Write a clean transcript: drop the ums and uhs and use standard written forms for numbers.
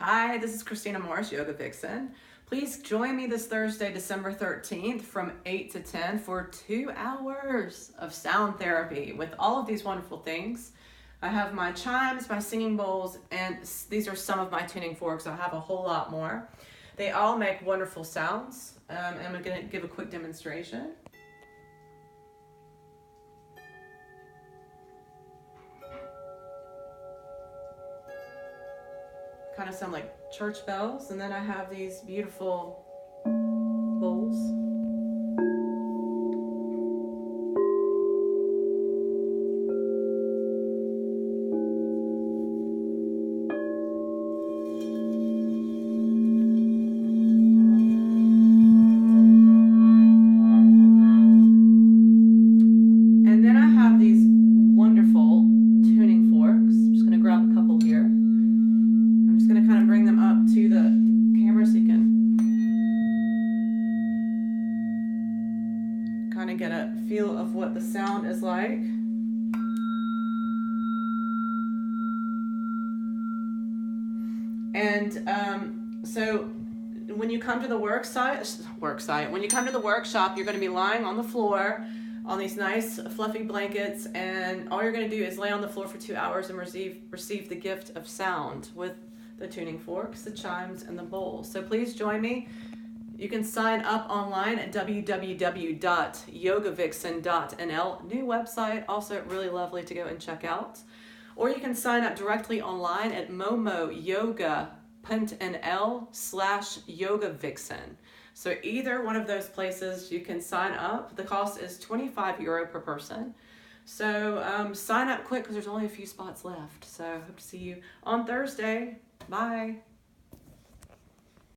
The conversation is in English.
Hi, this is Christina Morris, Yoga Vixen. Please join me this Thursday, December 13th from 8 to 10 for 2 hours of sound therapy with all of these wonderful things. I have my chimes, my singing bowls, and these are some of my tuning forks. I have a whole lot more. They all make wonderful sounds, and I'm going to give a quick demonstration. Kind of sound like church bells, and then I have these beautiful bowls. And then I have these wonderful tuning forks. I'm just going to grab a couple here. I'm just going to kind of bring them up to the camera so you can kind of get a feel of what the sound is like. And so when you come to the when you come to the workshop, you're going to be lying on the floor on these nice fluffy blankets, and all you're going to do is lay on the floor for 2 hours and receive the gift of sound with the tuning forks, the chimes, and the bowls. So please join me. You can sign up online at www.yogavixen.nl. New website, also really lovely to go and check out. Or you can sign up directly online at momoyoga.nl/yogavixen. So either one of those places you can sign up. The cost is €25 per person. So sign up quick because there's only a few spots left. So hope to see you on Thursday. Bye.